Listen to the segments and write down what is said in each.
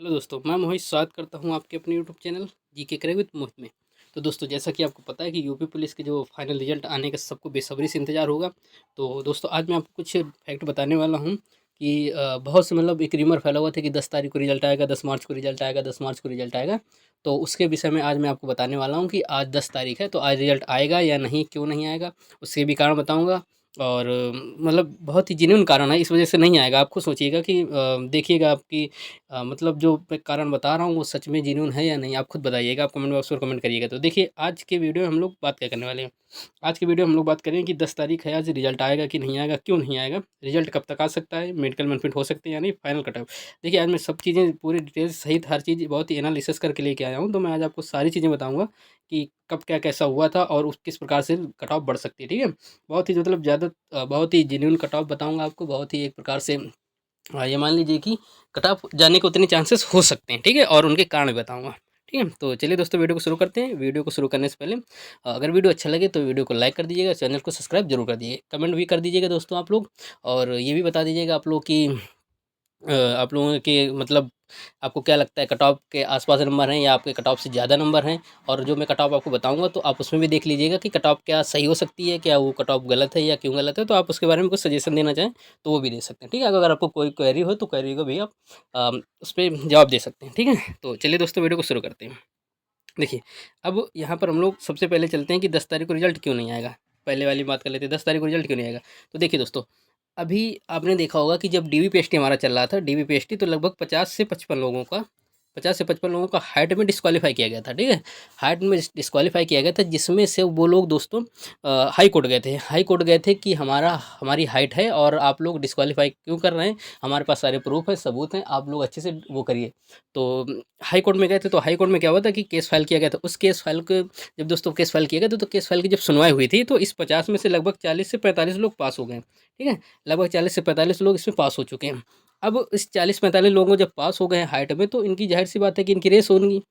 Hello दोस्तों, मैं मोहित स्वागत करता हूँ आपके अपने यूट्यूब चैनल जीके करें विद मोहित में। तो दोस्तों, जैसा कि आपको पता है कि यूपी पुलिस के जो फाइनल रिजल्ट आने का सबको बेसब्री से इंतजार होगा। तो दोस्तों, आज मैं आपको कुछ फैक्ट बताने वाला हूँ कि बहुत से मतलब एक रिमर फैला हुआ था कि 10 तारीख को रिजल्ट आएगा, 10 मार्च को रिजल्ट आएगा, 10 मार्च को रिजल्ट आएगा। तो उसके विषय में आज मैं आपको बताने वाला हूँ कि आज 10 तारीख है, तो आज रिजल्ट आएगा या नहीं, क्यों नहीं आएगा, उसके भी कारण बताऊँगा। और मतलब बहुत ही जेन्युइन कारण है, इस वजह से नहीं आएगा। आप खुद सोचिएगा कि देखिएगा आपकी मतलब जो मैं कारण बता रहा हूँ वो सच में जेन्युइन है या नहीं, आप खुद बताइएगा, आप कमेंट बॉक्स पर कमेंट करिएगा। तो देखिए, आज के वीडियो में हम लोग बात क्या करने वाले हैं। आज की वीडियो में हम लोग बात करेंगे कि 10 तारीख है, आज रिजल्ट आएगा कि नहीं आएगा, क्यों नहीं आएगा, रिजल्ट कब तक आ सकता है, मेडिकल बेनिफिट हो सकते हैं या नहीं, फाइनल कट ऑफ। देखिए, आज मैं सब चीज़ें पूरी डिटेल्स सहित हर चीज़ बहुत ही एनालिसिस करके लेके आया हूँ। तो मैं आज आपको सारी चीज़ें बताऊँगा कि कब क्या कैसा हुआ था और उस किस प्रकार से कट ऑफ बढ़ सकती है, ठीक है। बहुत ही मतलब ज़्यादा बहुत ही जेन्युइन कट ऑफ बताऊँगा आपको, बहुत ही एक प्रकार से ये मान लीजिए कि कट ऑफ जाने के उतने चांसेस हो सकते हैं, ठीक है, और उनके कारण भी बताऊँगा, ठीक है। तो चलिए दोस्तों, वीडियो को शुरू करते हैं। वीडियो को शुरू करने से पहले अगर वीडियो अच्छा लगे तो वीडियो को लाइक कर दीजिएगा, चैनल को सब्सक्राइब जरूर कर दीजिए, कमेंट भी कर दीजिएगा दोस्तों आप लोग। और ये भी बता दीजिएगा आप लोग कि आप लोगों के मतलब आपको क्या लगता है, कट ऑफ के आसपास नंबर हैं या आपके कट ऑफ से ज़्यादा नंबर हैं। और जो मैं कट ऑफ आपको बताऊंगा तो आप उसमें भी देख लीजिएगा कि कट ऑफ क्या सही हो सकती है, क्या वो कट ऑफ गलत है या क्यों गलत है। तो आप उसके बारे में कुछ सजेशन देना चाहें तो वो भी दे सकते हैं, ठीक है। अगर आपको कोई क्वेरी हो तो क्वेरी को भी आप उस पर जवाब दे सकते हैं, ठीक है। तो चलिए दोस्तों, वीडियो को शुरू करते हैं। देखिए, अब यहाँ पर हम लोग सबसे पहले चलते हैं कि 10 तारीख को रिजल्ट क्यों नहीं आएगा। पहले वाली बात कर लेते हैं, 10 तारीख को रिजल्ट क्यों नहीं आएगा। तो देखिए दोस्तों, अभी आपने देखा होगा कि जब डीवी पीएचटी हमारा चल रहा था, डीवी पीएचटी तो लगभग 50 से 55 लोगों का हाइट में डिस्क्वालीफाई किया गया था, ठीक है। हाइट में डिस्क्वालीफाई किया गया था, जिसमें से वो लोग दोस्तों हाई कोर्ट गए थे। हाई कोर्ट गए थे कि हमारी हाइट है और आप लोग डिस्क्वालीफाई क्यों कर रहे हैं, हमारे पास सारे प्रूफ है, सबूत हैं, आप लोग अच्छे से वो करिए। तो हाई कोर्ट में गए थे। तो हाई कोर्ट में क्या हुआ था कि केस फाइल किया गया था। उस केस फाइल को जब दोस्तों केस फाइल किया गया तो केस फाइल की जब सुनवाई हुई थी तो इस 50 में से लगभग 40 से 45 लोग पास हो गए, ठीक है। लगभग 40 से 45 लोग इसमें पास हो चुके हैं। अब इस 40-45 लोगों जब पास हो गए हैं हाइट में, तो इनकी ज़ाहिर सी बात है कि इनकी रेस होगी,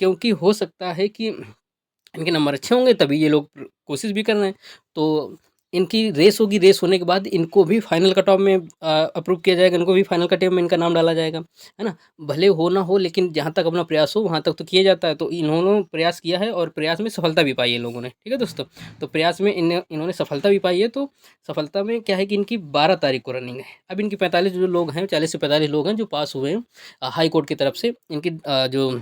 क्योंकि हो सकता है कि इनके नंबर अच्छे होंगे तभी ये लोग कोशिश भी कर रहे हैं। तो इनकी रेस होगी, रेस होने के बाद इनको भी फाइनल कट ऑफ में अप्रूव किया जाएगा, इनको भी फाइनल कट ऑफ में इनका नाम डाला जाएगा, है ना। भले हो ना हो, लेकिन जहाँ तक अपना प्रयास हो वहाँ तक तो किया जाता है। तो इन्होंने प्रयास किया है और प्रयास में सफलता भी पाई है लोगों ने, ठीक है दोस्तों। तो प्रयास में इन्होंने सफलता भी पाई है। तो सफलता में क्या है कि इनकी 12 तारीख को रनिंग है। अब इनकी 45 जो लोग हैं, 40 से 45 लोग हैं जो पास हुए हैं हाई कोर्ट की तरफ से, इनकी जो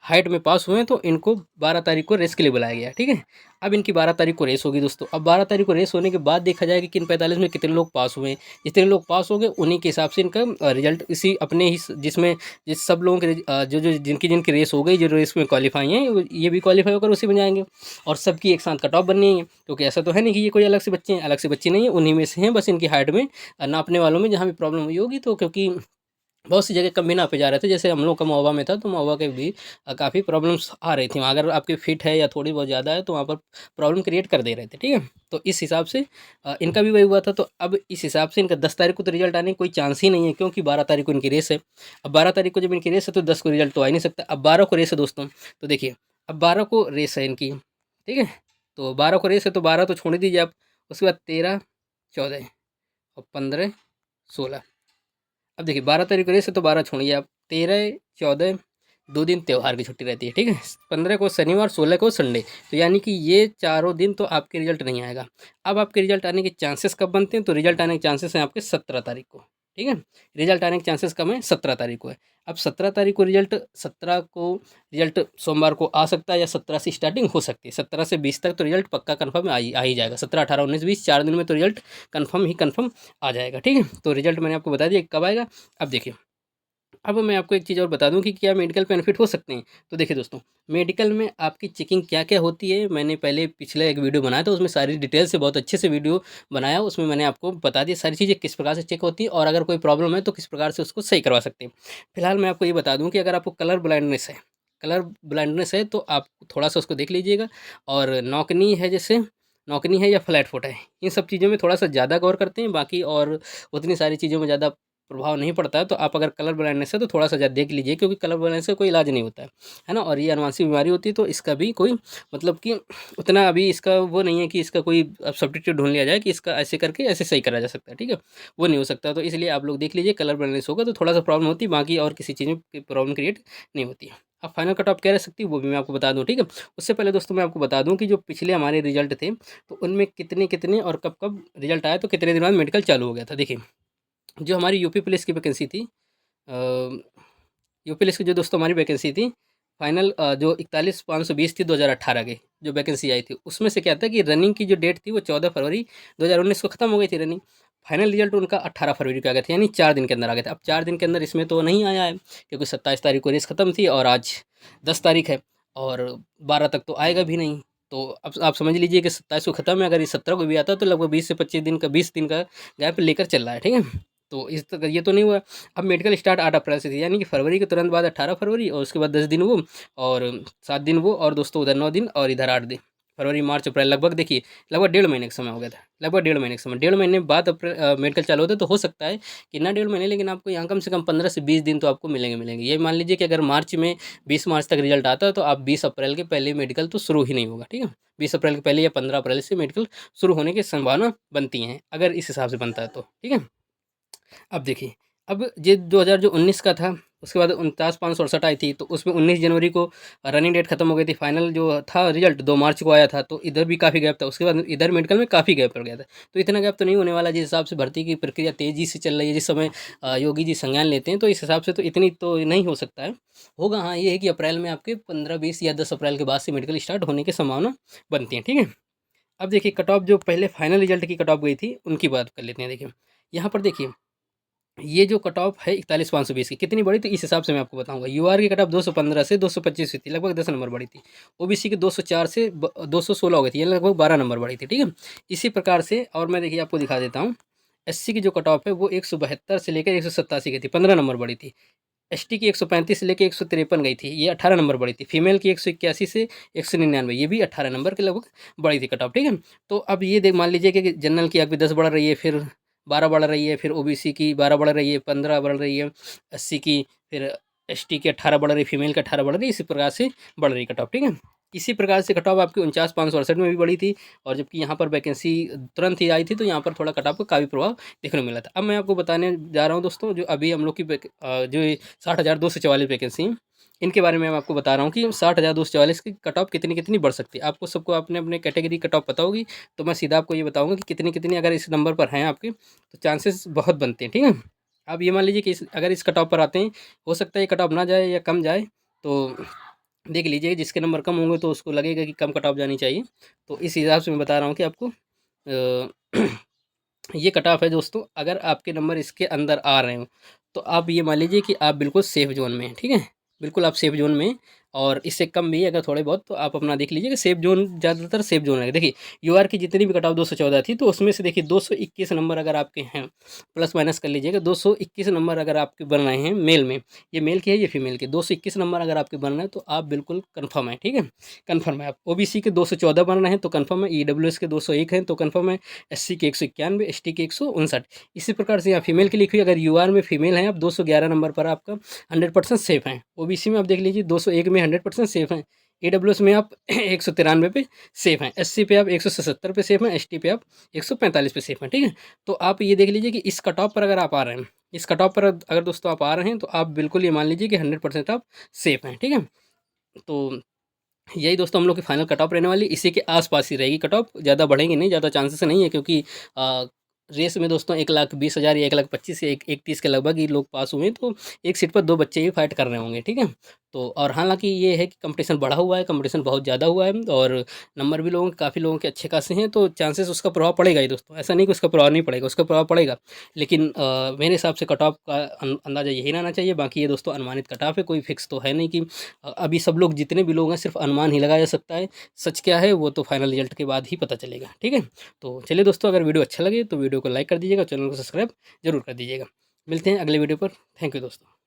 हाइट में पास हुए हैं, तो इनको 12 तारीख को रेस के लिए बुलाया गया, ठीक है। अब इनकी 12 तारीख को रेस होगी दोस्तों। अब 12 तारीख को रेस होने के बाद देखा जाएगा कि इन 45 में कितने लोग पास हुए हैं। जितने लोग पास हो गए उन्हीं के हिसाब से इनका रिजल्ट इसी अपने ही जिसमें जिस सब लोगों के जो जो जिनकी जिनकी रेस हो गई, जो रेस में क्वालिफाई हैं, ये भी क्वालिफाई होकर उसी में जाएंगे। और सबकी एक साथ कट ऑफ बननी है, क्योंकि ऐसा तो है नहीं कि ये कोई अलग से बच्चे हैं, अलग से बच्चे नहीं है, उन्हीं में से हैं। बस इनकी हाइट में नापने वालों में जहाँ भी प्रॉब्लम हुई होगी, तो क्योंकि बहुत सी जगह कम भी नापे जा रहे थे, जैसे हम लोग का महोबा में था, तो महोबा के भी काफ़ी प्रॉब्लम्स आ रही थी वहाँ। अगर आपकी फिट है या थोड़ी बहुत ज़्यादा है तो वहाँ पर प्रॉब्लम क्रिएट कर दे रहे थे, ठीक है। तो इस हिसाब से इनका भी वही हुआ था। तो अब इस हिसाब से इनका 10 तारीख को तो रिजल्ट आने की कोई चांस ही नहीं है, क्योंकि 12 तारीख को इनकी रेस है। अब 12 तारीख को जब इनकी रेस है तो 10 को रिजल्ट तो आ ही नहीं सकता। अब 12 को रेस है दोस्तों। तो देखिए, अब 12 को रेस है इनकी, ठीक है। तो 12 को रेस है, तो 12 तो छोड़ ही दीजिए आप। उसके बाद 13, 14 और 15, 16। अब देखिए, 12 तारीख को रेस है तो 12 छोड़िए आप, 13, 14, 2 दिन त्यौहार की छुट्टी रहती है, ठीक है। 15 को शनिवार, 16 को संडे। तो यानी कि ये चारों दिन तो आपके रिजल्ट नहीं आएगा। अब आपके रिजल्ट आने के चांसेस कब बनते हैं, तो रिजल्ट आने के चांसेस हैं आपके 17 तारीख को, ठीक है। रिजल्ट आने के चांसेस कब हैं, 17 तारीख को है। अब 17 तारीख को रिजल्ट, 17 को रिजल्ट सोमवार को आ सकता है, या 17 से स्टार्टिंग हो सकती है। 17 से 20 तक तो रिजल्ट पक्का कन्फर्म आ ही जाएगा। 17, 18, 19, 20 4 दिन में तो रिजल्ट कन्फर्म आ जाएगा, ठीक है। तो रिजल्ट मैंने आपको बता दिया कब आएगा। अब देखिए, अब मैं आपको एक चीज़ और बता दूं कि क्या मेडिकल बेनिफिट हो सकते हैं। तो देखिए दोस्तों, मेडिकल में आपकी चेकिंग क्या क्या होती है, मैंने पहले पिछले एक वीडियो बनाया था, उसमें सारी डिटेल से बहुत अच्छे से वीडियो बनाया। उसमें मैंने आपको बता दिया सारी चीज़ें किस प्रकार से चेक होती है, और अगर कोई प्रॉब्लम है तो किस प्रकार से उसको सही करवा सकते हैं। फिलहाल मैं आपको ये बता दूँ कि अगर आपको कलर ब्लाइंडनेस है तो आप थोड़ा सा उसको देख लीजिएगा। और नौकनी है, जैसे नौकनी है या फ्लैट फुट है, इन सब चीज़ों में थोड़ा सा ज़्यादा गौर करते हैं। बाकी और उतनी सारी चीज़ों में ज़्यादा प्रभाव नहीं पड़ता है, तो आप अगर कलर ब्लाइंडनेस है तो थोड़ा सा ज़्यादा देख लीजिए, क्योंकि कलर ब्लाइंडनेस का कोई इलाज नहीं होता है ना। और ये अनुवांशिक बीमारी होती है, तो इसका भी कोई मतलब कि उतना अभी इसका वो नहीं है कि इसका कोई अब सब्स्टिट्यूट ढूंढ लिया जाए कि इसका ऐसे करके ऐसे सही करा जा सकता है, ठीक है, वो नहीं हो सकता। तो इसलिए आप लोग देख लीजिए, कलर ब्लाइंडनेस होगा तो थोड़ा सा प्रॉब्लम होती है, बाकी और किसी चीज़ में प्रॉब्लम क्रिएट नहीं होती है। अब फाइनल कट ऑफ क्या रह सकती है वो भी मैं आपको बता दूं, ठीक है। उससे पहले दोस्तों मैं आपको बता दूं कि जो पिछले हमारे रिजल्ट थे, तो उनमें कितने कितने और कब कब रिजल्ट आया, तो कितने दिन बाद मेडिकल चालू हो गया था। देखिए, जो हमारी यूपी पुलिस की वैकेंसी थी, यूपी पुलिस की जो दोस्तों हमारी वैकेंसी थी फाइनल, जो 41,520 थी 2018 की जो वैकेंसी आई थी, उसमें से क्या था कि रनिंग की जो डेट थी वो 14 फरवरी 2019 को ख़त्म हो गई थी रनिंग। फाइनल रिजल्ट उनका 18 फरवरी को आ गया था, यानी 4 दिन के अंदर आ गया था। अब 4 दिन के अंदर इसमें तो नहीं आया है, क्योंकि 27 तारीख को रेस ख़त्म थी और आज 10 तारीख है, और 12 तक तो आएगा भी नहीं। तो अब आप समझ लीजिए कि 27 को ख़त्म है, अगर ये 17 को भी आता तो लगभग 20 से 25 दिन का 20 दिन का गैप लेकर चल रहा है, ठीक है। तो इस तक ये तो नहीं हुआ। अब मेडिकल स्टार्ट 8 अप्रैल से थी, यानी कि फरवरी के तुरंत बाद 18 फरवरी, और उसके बाद 10 दिन वो, और 7 दिन वो, और दोस्तों उधर 9 दिन, और इधर 8 दिन। फरवरी मार्च अप्रैल, लगभग देखिए लगभग 1.5 महीने का समय हो गया था, लगभग 1.5 महीने का समय। 1.5 महीने बाद अप्रैल मेडिकल चालू होता है, तो हो सकता है कि ना 1.5 महीने, लेकिन आपको यहाँ कम से कम 15 से 20 दिन तो आपको मिलेंगे। ये मान लीजिए कि अगर मार्च में 20 मार्च तक रिजल्ट आता है, तो आप 20 अप्रैल के पहले मेडिकल तो शुरू ही नहीं होगा, ठीक है। 20 अप्रैल के पहले या 15 अप्रैल से मेडिकल शुरू होने की संभावना बनती हैं, अगर इस हिसाब से बनता है तो, ठीक है। अब देखिए, अब ये 2000 जो 19 का था, उसके बाद 49,568 आई थी, तो उसमें 19 जनवरी को रनिंग डेट खत्म हो गई थी। फाइनल जो था रिजल्ट 2 मार्च को आया था, तो इधर भी काफ़ी गैप था। उसके बाद इधर मेडिकल में काफ़ी गैप पड़ गया था। तो इतना गैप तो नहीं होने वाला, जिस हिसाब से भर्ती की प्रक्रिया तेज़ी से चल रही है, जिस समय योगी जी संज्ञान लेते हैं, तो इस हिसाब से तो इतनी तो नहीं हो सकता है। होगा हाँ, ये है कि अप्रैल में आपके 15, 20 या 10 अप्रैल के बाद से मेडिकल स्टार्ट होने की संभावना बनती है, ठीक है। अब देखिए, कट ऑफ जो पहले फाइनल रिजल्ट की कट ऑफ गई थी, उनकी बात कर लेते हैं। देखिए, यहाँ पर देखिए, ये जो कट ऑफ है 41,520 की, कितनी बड़ी थी इस हिसाब से मैं आपको बताऊंगा। यूआर की कट ऑफ 215 से 225 हुई थी, लगभग 10 नंबर बढ़ी थी। ओबीसी की 204 से 216 हो गई थी, यानी लगभग 12 नंबर बढ़ी थी, ठीक है। इसी प्रकार से, और मैं देखिए आपको दिखा देता हूँ, एससी की जो कट ऑफ है वो 172 से लेकर 187 की थी, 15 नंबर बढ़ी थी। एसटी की 135 से लेकर 153 गई थी, ये 18 नंबर बढ़ी थी। फीमेल की 181 से 199, ये भी 18 नंबर के लगभग बढ़ी थी कट ऑफ, ठीक है। तो अब ये देख मान लीजिए कि जनरल की अभी 10 बढ़ रही है, फिर 12 बढ़ रही है, फिर ओबीसी की 12 बढ़ रही है, 15 बढ़ रही है एससी की, फिर एसटी की 18 बढ़ रही है, फीमेल की 18 बढ़ रही है, इसी प्रकार से बढ़ रही है कट ऑफ, ठीक है। इसी प्रकार से कट ऑफ आपकी 49,568 में भी बढ़ी थी, और जबकि यहाँ पर वैकेंसी तुरंत ही आई थी, तो यहाँ पर थोड़ा कट ऑफ का काफ़ी प्रभाव देखने को मिला था। अब मैं आपको बताने जा रहा हूँ दोस्तों, जो अभी हम लोग की जो 60,244 वैकेंसी हैं, इनके बारे में मैं आपको बता रहा हूँ कि 60,244 की कट ऑफ कितनी कितनी बढ़ सकती है। आपको सबको अपने अपने कैटेगरी कट ऑफ पता होगी, तो मैं सीधा आपको ये बताऊँगा कि कितनी कितनी अगर इस नंबर पर हैं आपके, तो चांसेस बहुत बनते हैं, ठीक है। आप ये मान लीजिए कि अगर इस कट ऑफ पर आते हैं, हो सकता है ये कट ऑफ ना जाए या कम जाए, तो देख लीजिए, जिसके नंबर कम होंगे तो उसको लगेगा कि कम कट ऑफ जानी चाहिए। तो इस हिसाब से मैं बता रहा हूँ कि आपको ये कट ऑफ है दोस्तों। अगर आपके नंबर इसके अंदर आ रहे हो, तो आप ये मान लीजिए कि आप बिल्कुल सेफ जोन में हैं, ठीक है। बिल्कुल आप सेफ जोन में हैं, और इससे कम भी अगर थोड़े बहुत, तो आप अपना देख लीजिए कि सेफ जोन, ज़्यादातर सेफ जोन है। देखिए, यूआर की जितनी भी कट ऑफ 214 थी, तो उसमें से देखिए 221 नंबर अगर आपके हैं, प्लस माइनस कर लीजिएगा, 221 नंबर अगर आपके बन रहे हैं मेल में, ये मेल की है ये फीमेल की, 221 नंबर अगर आपके बन रहे हैं, तो आप बिल्कुल कन्फर्म है, ठीक है, कन्फर्म है। आप ओबीसी के 214 बन रहे हैं तो कन्फर्म है, ईडब्ल्यूएस के 201 हैं तो कन्फर्म है, एससी के 191, एसटी के 159। इसी प्रकार से यहाँ फीमेल की लिखी हुई, अगर यूआर में फीमेल हैं आप 211 नंबर पर आपका 100% सेफ हैं। ओबीसी में आप देख लीजिए 201 में 100% सेफ हैं। ईडब्ल्यूएस में आप 193 पे सेफ हैं, एससी पे आप 177 पे सेफ हैं, एसटी पे आप 145 पे सेफ हैं, ठीक है। तो आप ये देख लीजिए कि इस कट ऑफ पर अगर आप आ रहे हैं, इस कट ऑफ पर अगर दोस्तों आप आ रहे हैं, तो आप बिल्कुल ये मान लीजिए कि 100% आप सेफ हैं, ठीक है। तो यही दोस्तों हम लोग की फाइनल कट ऑफ रहने वाली, इसी के आसपास ही रहेगी कट ऑफ, ज़्यादा बढ़ेंगे नहीं, ज़्यादा चांसेस नहीं है, क्योंकि रेस में दोस्तों 1,20,000 या 1,25,000 या 1,30,000 के लगभग ही लोग पास हुए हैं, तो एक सीट पर 2 बच्चे ही फाइट कर रहे होंगे, ठीक है। तो और हालांकि ये है कि कंपटीशन बढ़ा हुआ है, कंपटीशन बहुत ज़्यादा हुआ है, और नंबर भी लोगों के काफ़ी लोगों के अच्छे खासे हैं, तो चांसेस उसका प्रभाव पड़ेगा ही दोस्तों, ऐसा नहीं कि उसका प्रभाव नहीं पड़ेगा, उसका प्रभाव पड़ेगा। लेकिन मेरे हिसाब से कट ऑफ का अंदाज़ा यही रहना चाहिए। बाकी ये दोस्तों अनुमानित कट ऑफ है, कोई फिक्स तो है नहीं कि अभी सब लोग जितने भी लोग हैं सिर्फ अनुमान ही लगाया जा सकता है। सच क्या है वो तो फाइनल रिजल्ट के बाद ही पता चलेगा, ठीक है। तो चलिए दोस्तों, अगर वीडियो अच्छा लगे तो वीडियो को लाइक कर दीजिएगा, चैनल को सब्सक्राइब जरूर कर दीजिएगा। मिलते हैं अगले वीडियो पर। थैंक यू दोस्तों।